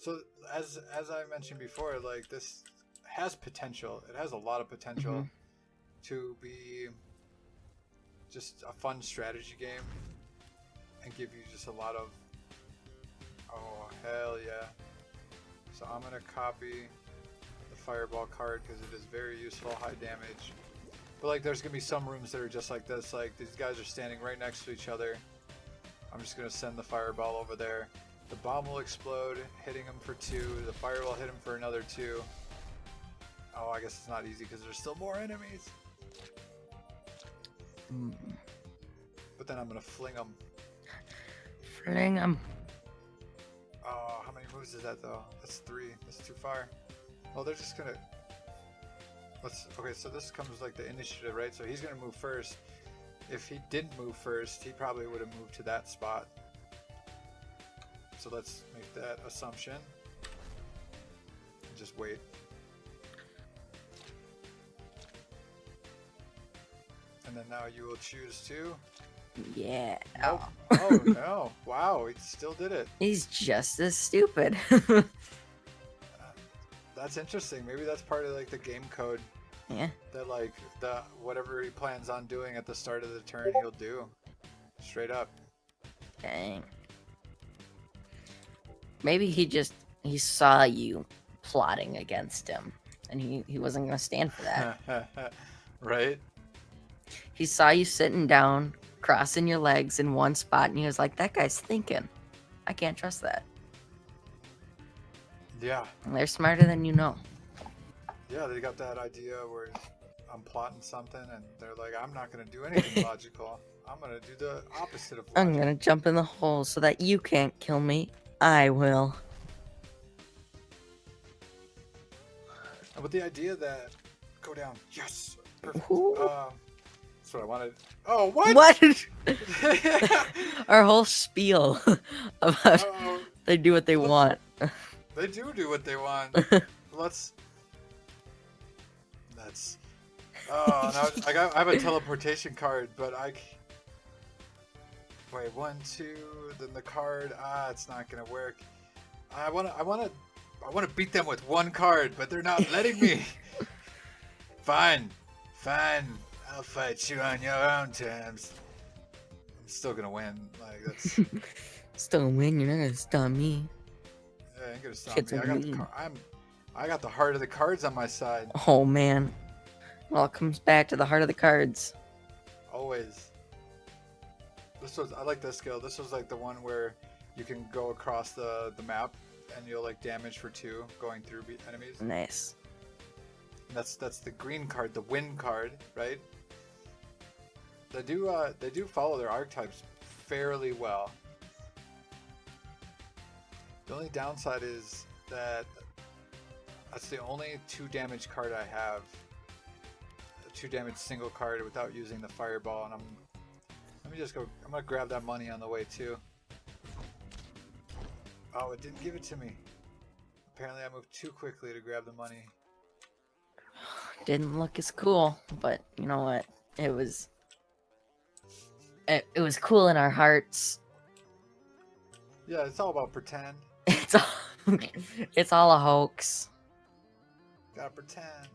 So as I mentioned before, like this has potential. It has a lot of potential to be just a fun strategy game and give you just a lot of hell yeah. So I'm gonna copy the fireball card because it is very useful, high damage. But like there's gonna be some rooms that are just like this, like these guys are standing right next to each other. I'm just gonna send the fireball over there. The bomb will explode, hitting him for 2. The fire will hit him for another 2. Oh, I guess it's not easy because there's still more enemies. But then I'm gonna fling them. Fling them. Oh, how many moves is that though? That's 3. That's too far. Well, they're just gonna. Okay, so this comes like the initiative, right? So he's gonna move first. If he didn't move first, he probably would have moved to that spot. So let's make that assumption. Just wait. And then now you will choose to. Yeah. Nope. Oh no! Wow, he still did it. He's just as stupid. That's interesting. Maybe that's part of like the game code. Yeah. That like whatever he plans on doing at the start of the turn, he'll do. Straight up. Dang. Maybe he saw you plotting against him, and he wasn't gonna stand for that. Right? He saw you sitting down, crossing your legs in one spot, and he was like, "That guy's thinking. I can't trust that." Yeah. And they're smarter than you know. Yeah, they got that idea where I'm plotting something, and they're like, "I'm not gonna do anything logical. I'm gonna do the opposite of logic." I'm gonna jump in the hole so that you can't kill me. I will. But the idea that go down, yes, perfect. Ooh. That's what I wanted. Oh, what? What? Our whole spiel about they do what they want. They do what they want. Let's. That's. Oh, now I have a teleportation card, but wait, 1, 2, then the card. It's not gonna work. I wanna beat them with one card, but they're not letting me. Fine. I'll fight you on your own terms. I'm still gonna win. Like that's. Still gonna win. You're not gonna stop me. Yeah, I ain't gonna stop Shit's me. I got the heart of the cards on my side. Oh man. It all comes back to the heart of the cards. Always. I like this skill. This was like the one where you can go across the map and you'll like damage for 2 going through enemies. Nice. And that's the green card, the win card, right? They do follow their archetypes fairly well. The only downside is that that's the only 2 damage card I have. A 2 damage single card without using the fireball, and let me just go. I'm gonna grab that money on the way too. Oh, it didn't give it to me. Apparently I moved too quickly to grab the money. Didn't look as cool, but you know what? It was cool in our hearts. Yeah, it's all about pretend. It's all a hoax. Gotta pretend.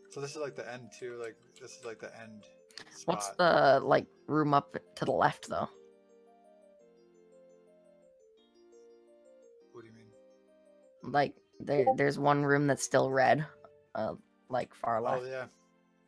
So this is like the end too. Like this is like the end spot. What's the like room up to the left though? What do you mean? Like there's one room that's still red, like far left. Oh yeah,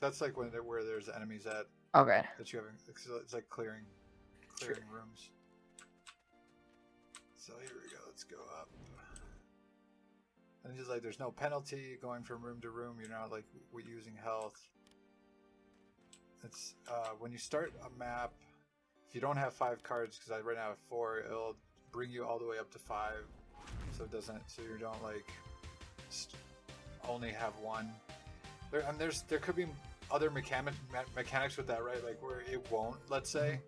that's like where there's enemies at. Okay. That you haven't. It's like clearing rooms. So here we go. Let's go up. And just like there's no penalty going from room to room. You're not like using health. It's when you start a map. If you don't have 5 cards, because I right now have 4, it'll bring you all the way up to 5. So it doesn't. So you don't like only have 1. There could be other mechanics with that, right? Like where it won't, let's say,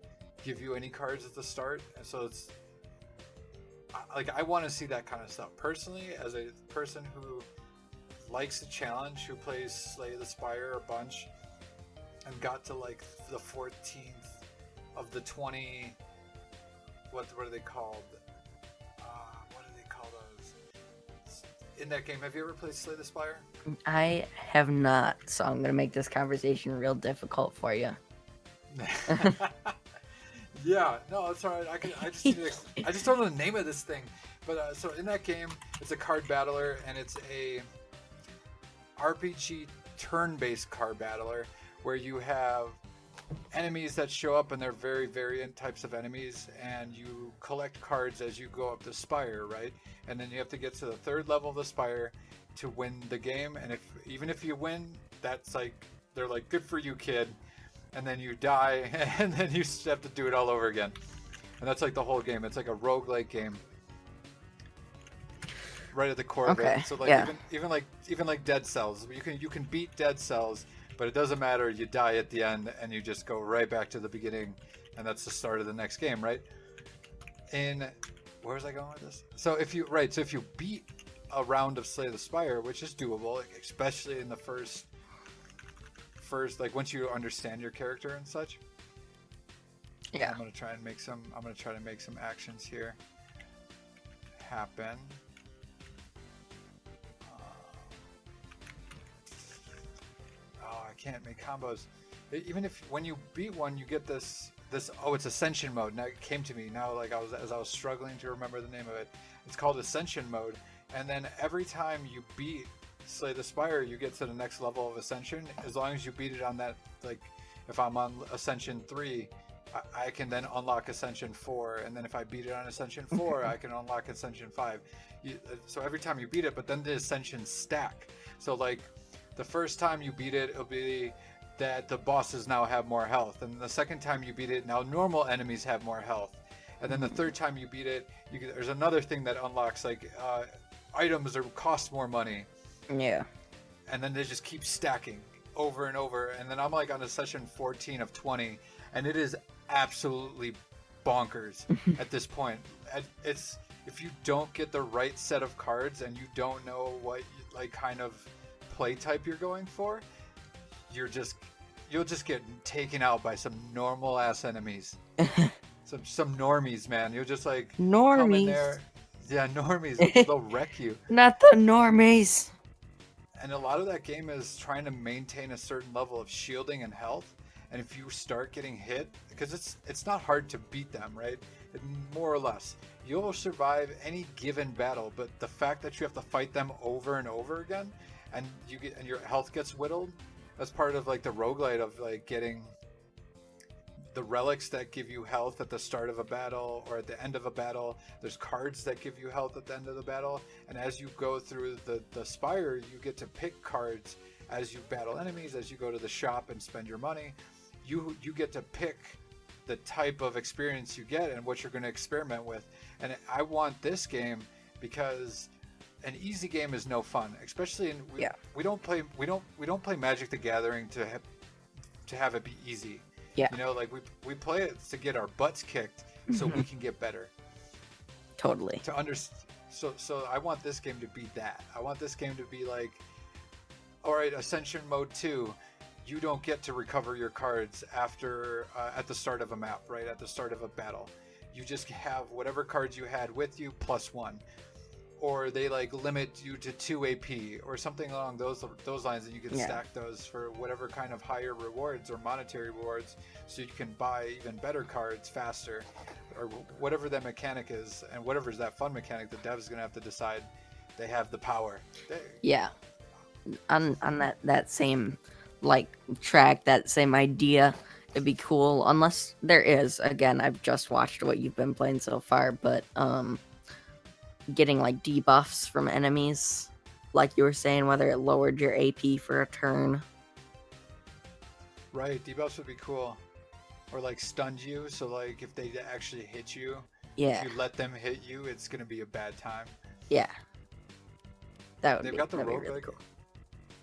give you any cards at the start, and so it's like I want to see that kind of stuff personally as a person who likes a challenge, who plays Slay the Spire a bunch and got to like the 14th of the 20. What are they called? What do they call those? in that game, have you ever played Slay the Spire? I have not, so I'm gonna make this conversation real difficult for you. Yeah, no, it's alright. I just don't know the name of this thing. But so in that game, it's a card battler, and it's a RPG turn-based card battler where you have enemies that show up, and they're very variant types of enemies, and you collect cards as you go up the spire, right? And then you have to get to the third level of the spire to win the game. And even if you win, that's like, they're like, good for you, kid. And then you die, and then you have to do it all over again. And that's like the whole game. It's like a roguelike game, right at the core of it. So like, yeah. even like Dead Cells, you can beat Dead Cells, but it doesn't matter. You die at the end, and you just go right back to the beginning, and that's the start of the next game, right? And where was I going with this? So if you beat a round of Slay the Spire, which is doable, especially in the first, like, once you understand your character and such. Yeah. I'm gonna try to make some actions here happen. I can't make combos. Even if when you beat one, you get this. Oh, it's Ascension mode. Now it came to me now. Like as I was struggling to remember the name of it. It's called Ascension mode. And then every time you beat Slay the Spire, you get to the next level of Ascension. As long as you beat it on that, like, if I'm on Ascension 3, I can then unlock Ascension 4, and then if I beat it on Ascension 4, I can unlock Ascension 5. So every time you beat it, but then the Ascensions stack. So like, the first time you beat it, it'll be that the bosses now have more health, and the second time you beat it, now normal enemies have more health, and then the third time you beat it, there's another thing that unlocks, like, items that cost more money. Yeah. And then they just keep stacking over and over, and then I'm like on a session 14 of 20, and it is absolutely bonkers at this point. It's, if you don't get the right set of cards and you don't know what like kind of play type you're going for, you'll just get taken out by some normal ass enemies. some normies, man. You'll just like normies. Come in there. Yeah, normies. They'll wreck you. Not the normies. And a lot of that game is trying to maintain a certain level of shielding and health. And if you start getting hit, because it's not hard to beat them, right? More or less, you'll survive any given battle. But the fact that you have to fight them over and over again, and your health gets whittled, that's part of like the roguelite of like getting the relics that give you health at the start of a battle or at the end of a battle. There's cards that give you health at the end of the battle, and as you go through the spire, you get to pick cards as you battle enemies. As you go to the shop and spend your money, you get to pick the type of experience you get and what you're going to experiment with. And I want this game because an easy game is no fun, especially we don't play Magic the Gathering to have it be easy. Yeah. You know, like we play it to get our butts kicked so we can get better. Totally. So I want this game to be that. I want this game to be like, all right, Ascension Mode 2, you don't get to recover your cards after at the start of a map, right? At the start of a battle. You just have whatever cards you had with you plus one. Or they like limit you to 2 AP or something along those lines, and you can stack those for whatever kind of higher rewards or monetary rewards, so you can buy even better cards faster, or whatever that mechanic is. And whatever's that fun mechanic, the dev's gonna have to decide. They have the power. On that same like track, that same idea, it'd be cool, unless there is, again, I've just watched what you've been playing so far, but getting like debuffs from enemies, like you were saying, whether it lowered your AP for a turn. Right, debuffs would be cool. Or like stunned you, so like if they actually hit you, if you let them hit you, it's gonna be a bad time. Yeah. They've got the roguelike. Really cool.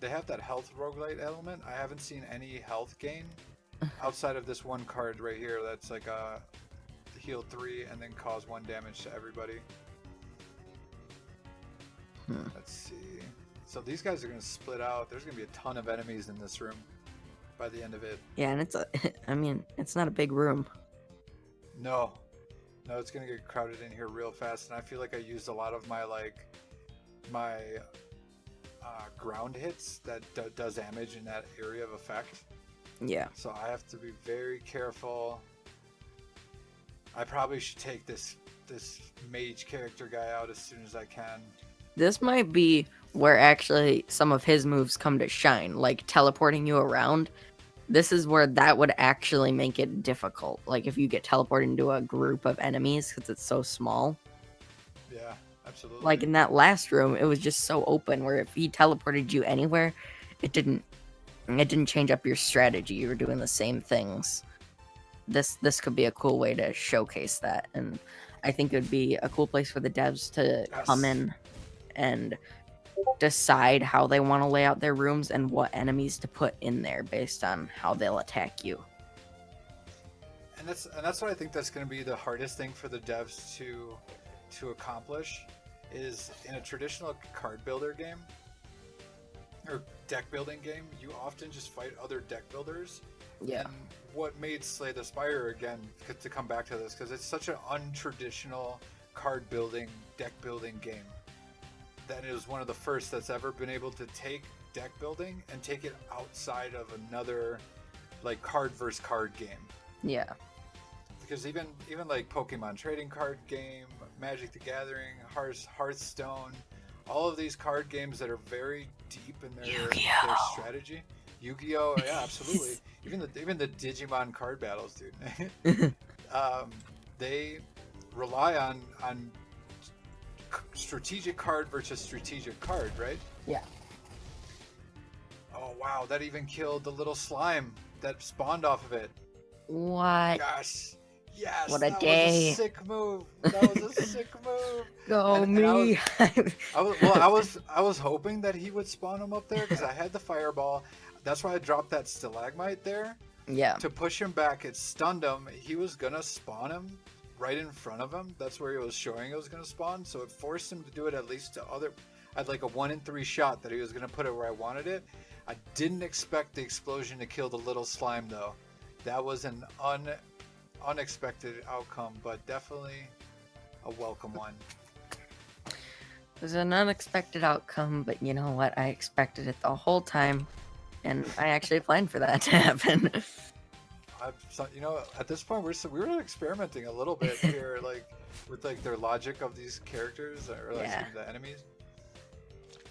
They have that health roguelite element. I haven't seen any health gain outside of this one card right here that's like a heal 3 and then cause 1 damage to everybody. Let's see. So these guys are going to split out. There's going to be a ton of enemies in this room by the end of it. Yeah, and it's not a big room. No, it's going to get crowded in here real fast, and I feel like I used a lot of my like my ground hits that does damage in that area of effect. Yeah. So I have to be very careful. I probably should take this mage character guy out as soon as I can. This might be where actually some of his moves come to shine, like teleporting you around. This is where that would actually make it difficult. Like if you get teleported into a group of enemies because it's so small. Yeah, absolutely. Like in that last room, it was just so open where if he teleported you anywhere, it didn't change up your strategy. You were doing the same things. This could be a cool way to showcase that, and I think it would be a cool place for the devs to come in and decide how they want to lay out their rooms and what enemies to put in there based on how they'll attack you. And that's what I think that's going to be the hardest thing for the devs to accomplish is in a traditional card builder game or deck building game, you often just fight other deck builders. Yeah. And what made Slay the Spire again to come back to this because it's such an untraditional card building deck building game that it was one of the first that's ever been able to take deck building and take it outside of another like card versus card game. Yeah. Because even like Pokemon trading card game, Magic the Gathering, Hearthstone, all of these card games that are very deep in their strategy. Yu-Gi-Oh! Yeah, absolutely. even the Digimon card battles, dude. They rely on strategic card versus strategic card, right? Yeah. Oh wow, that even killed the little slime that spawned off of it. What? Gosh. Yes, what a that day. was a sick move. That was a sick move. Go me. I was hoping that he would spawn him up there because I had the fireball. That's why I dropped that stalagmite there. Yeah. To push him back, it stunned him. He was gonna spawn him right in front of him. That's where he was showing it was gonna spawn. So it forced him to do it at least to other. I had like a 1 in 3 shot that he was gonna put it where I wanted it. I didn't expect the explosion to kill the little slime though. That was an unexpected outcome, but definitely a welcome one. It was an unexpected outcome, but you know what? I expected it the whole time, and I actually planned for that to happen. At this point, we're experimenting a little bit here, like with like their logic of these characters or like the enemies.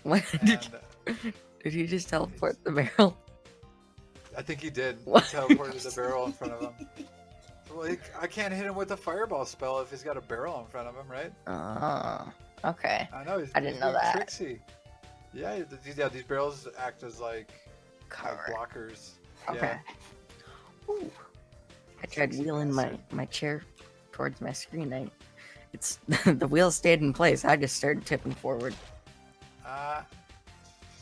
What did he just teleport the barrel? I think he did. What? He teleported the barrel in front of him. Well, I can't hit him with a fireball spell if he's got a barrel in front of him, right? Oh, okay. I know. I didn't know that. Tricksy. Yeah, these barrels act as like blockers. Okay. Yeah. Ooh. I tried wheeling my chair towards my screen. It's the wheel stayed in place. I just started tipping forward.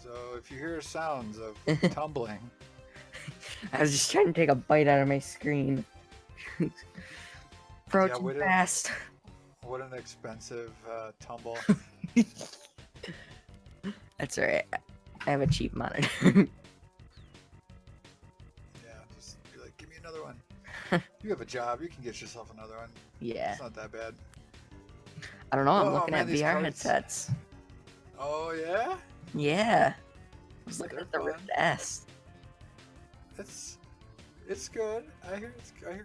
So if you hear sounds of tumbling, I was just trying to take a bite out of my screen. Approaching fast. What an expensive tumble. That's alright. I have a cheap monitor. Just be like, give me another one. You have a job, you can get yourself another one. Yeah. It's not that bad. I don't know, I'm looking at VR headsets. Oh yeah? Yeah. I was looking at the Rift S. It's good. I hear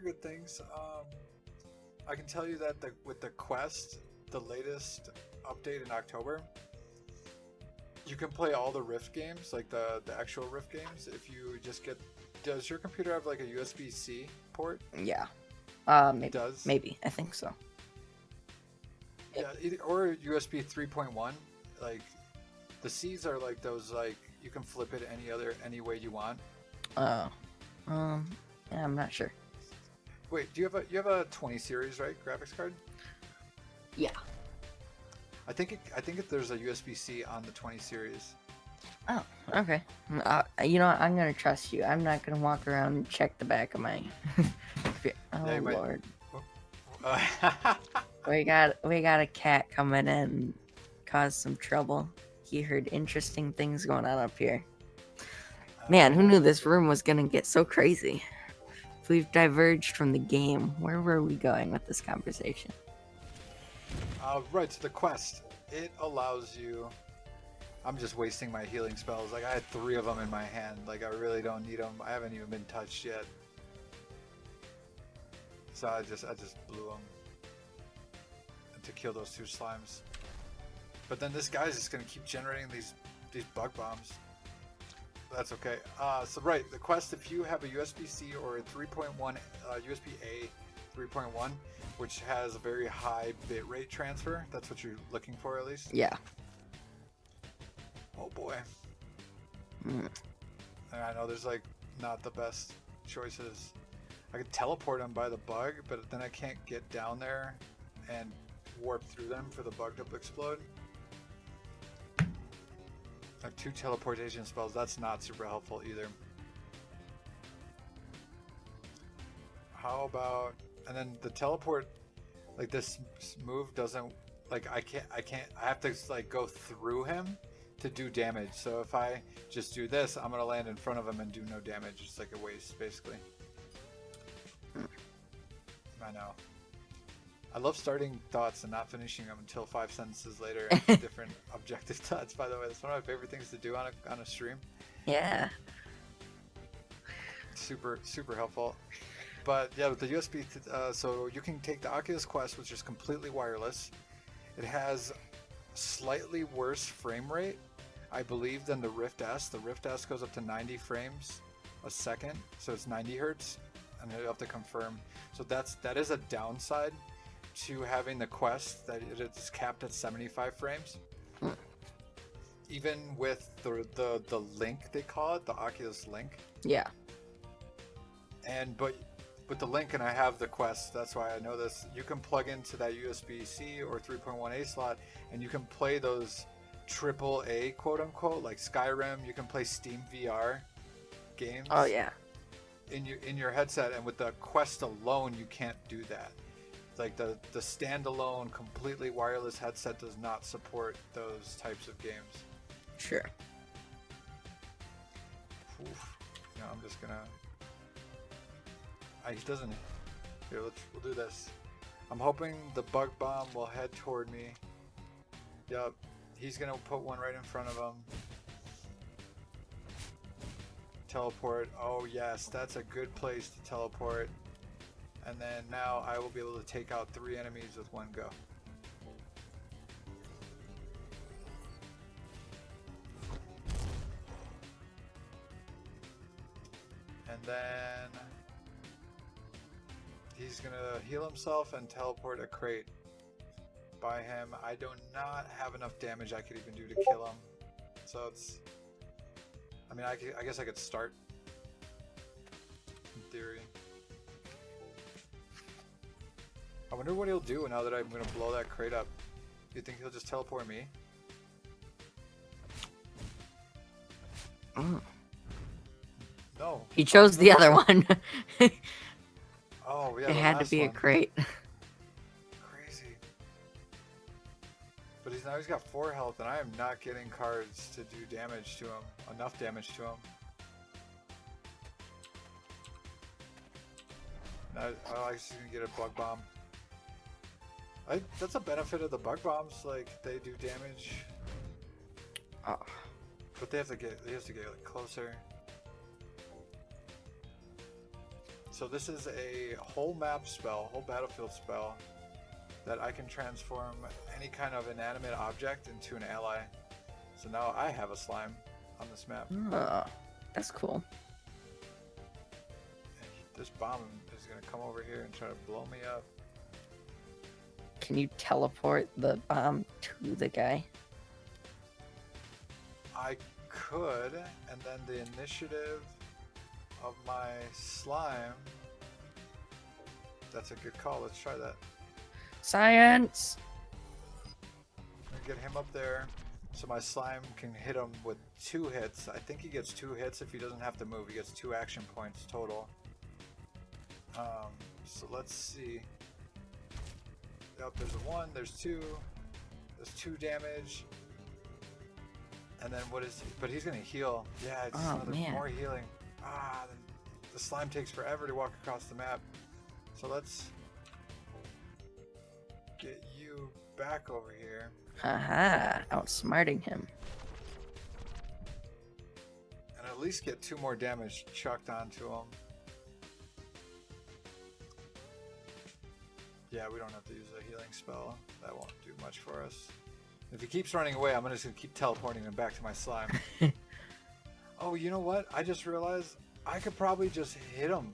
good things. I can tell you that with the Quest, the latest update in October, you can play all the Rift games, like the actual Rift games, if you just get. Does your computer have like a USB-C port? Yeah. Maybe. It does. Maybe. I think so. Yeah, or USB 3.1. Like the C's are like those like you can flip it any way you want. Oh. Yeah, I'm not sure. Wait, you have a 20 series, right? Graphics card? Yeah. I think there's a USB-C on the 20 series. Oh, okay. You know what? I'm gonna trust you. I'm not gonna walk around and check the back of my. Oh Lord. We got a cat coming in and cause some trouble. He heard interesting things going on up here. Man, who knew this room was gonna get so crazy? If we've diverged from the game, where were we going with this conversation? Right, so the Quest, it allows you I'm just wasting my healing spells. Like I had 3 of them in my hand. Like I really don't need them. I haven't even been touched yet. So I just blew them to kill those 2 slimes. But then this guy's just gonna keep generating these bug bombs. That's okay. So right, the quest, if you have a USB-C or a 3.1 USB-A 3.1, which has a very high bitrate transfer, that's what you're looking for at least. Yeah. Oh boy. I know there's like not the best choices. I could teleport them by the bug, but then I can't get down there and warp through them for the bug to explode. I have 2 teleportation spells. That's not super helpful either. How about, and then the teleport, like this move doesn't, like I have to like go through him to do damage. So if I just do this, I'm gonna land in front of him and do no damage. It's like a waste, basically. I know. I love starting thoughts and not finishing them until 5 sentences later. Different objective thoughts, by the way. That's one of my favorite things to do on a stream. Yeah. Super helpful. But yeah, with the USB, so you can take the Oculus Quest, which is completely wireless. It has slightly worse frame rate, I believe, than the Rift S. The Rift S goes up to 90 frames a second, so it's 90 hertz, and you have to confirm. So that is a downside to having the Quest, that it is capped at 75 frames. Even with the Link, they call it, the Oculus Link. Yeah. But with the Link, and I have the Quest, that's why I know this, you can plug into that USB-C or 3.1A slot, and you can play those AAA, quote unquote, like Skyrim. You can play Steam VR games. Oh yeah. In your headset, and with the Quest alone, you can't do that. Like the standalone, completely wireless headset does not support those types of games. Sure. Oof. No, I'm just gonna. He doesn't. Here, we'll do this. I'm hoping the bug bomb will head toward me. Yup. He's gonna put one right in front of him. Teleport. Oh yes, that's a good place to teleport. And then now I will be able to take out 3 enemies with one go. And then he's gonna heal himself and teleport a crate by him. I do not have enough damage I could even do to kill him. So it's, I mean, I guess I could start in theory. I wonder what he'll do now that I'm going to blow that crate up. Do you think he'll just teleport me? No. He chose the other one. Oh, yeah, it had to be a crate. Crazy. But now he's got 4 health, and I am not getting cards to do damage to him. Enough damage to him. Now, he's going to get a bug bomb. That's a benefit of the bug bombs, like they do damage. Oh. But they have to get like, closer. So this is a whole map spell, whole battlefield spell, that I can transform any kind of inanimate object into an ally. So now I have a slime on this map. Oh, that's cool. And this bomb is gonna come over here and try to blow me up. Can you teleport the bomb to the guy? I could, and then the initiative of my slime. That's a good call. Let's try that. Science! I'm gonna get him up there so my slime can hit him with 2 hits. I think he gets 2 hits if he doesn't have to move. He gets 2 action points total. So let's see. Yep, there's a 1, there's 2, there's 2 damage. And then what is he? But he's gonna heal. Yeah, it's more healing. The slime takes forever to walk across the map. So let's get you back over here. Haha, outsmarting him. at least get 2 more damage chucked onto him. Yeah, we don't have to use a healing spell. That won't do much for us. If he keeps running away, I'm just going to keep teleporting him back to my slime. Oh, you know what? I just realized I could probably just hit him.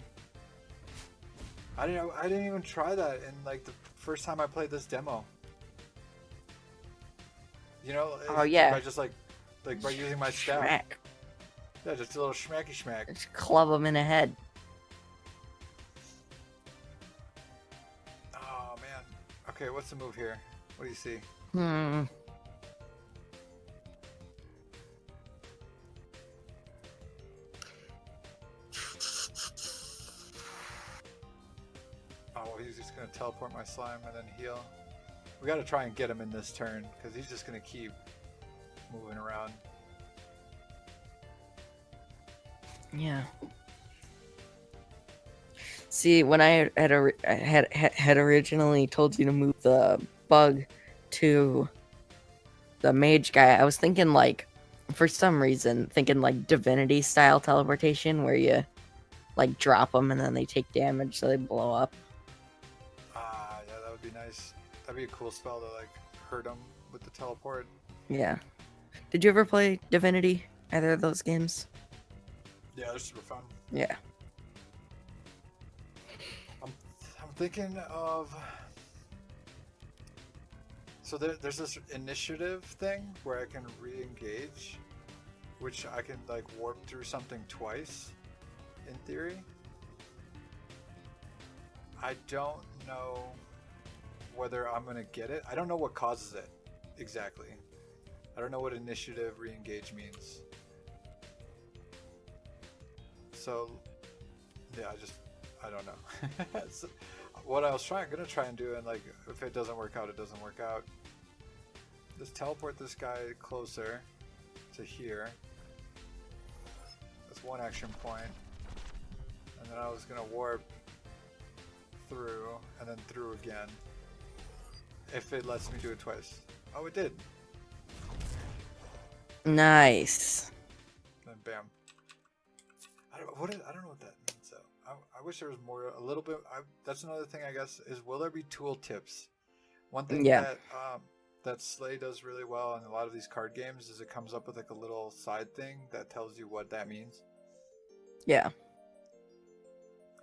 I didn't even try that in like the first time I played this demo. You know, Oh yeah. by just like by using my staff. Smack. Yeah, just a little schmacky schmack. Just club him in the head. Oh man. Okay, what's the move here? What do you see? Oh, well, he's just gonna teleport my slime and then heal. We gotta try and get him in this turn, because he's just gonna keep moving around. Yeah. See, when I had originally told you to move the bug to the mage guy, I was thinking like, for some reason, thinking like divinity style teleportation, where you like drop them and then they take damage, so they blow up. Ah, yeah, that would be nice. That'd be a cool spell to like hurt him with the teleport. Yeah. Did you ever play Divinity? Either of those games? Yeah, they're super fun. Yeah. I'm thinking of. So there's this initiative thing where I can re-engage, which I can like warp through something twice, in theory. I don't know whether I'm gonna get it. I don't know what causes it exactly. I don't know what initiative re-engage means. So yeah, I don't know. So, what I was gonna try and do, and like if it doesn't work out, it doesn't work out. Just teleport this guy closer to here. That's one action point. And then I was gonna warp through and then through again. If it lets me do it twice. Oh, it did. Nice. Then bam. I don't know what that means though. I wish there was more, a little bit. That's another thing I guess is, will there be tool tips? One thing that Slay does really well in a lot of these card games is it comes up with like a little side thing that tells you what that means. Yeah.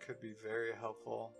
Could be very helpful.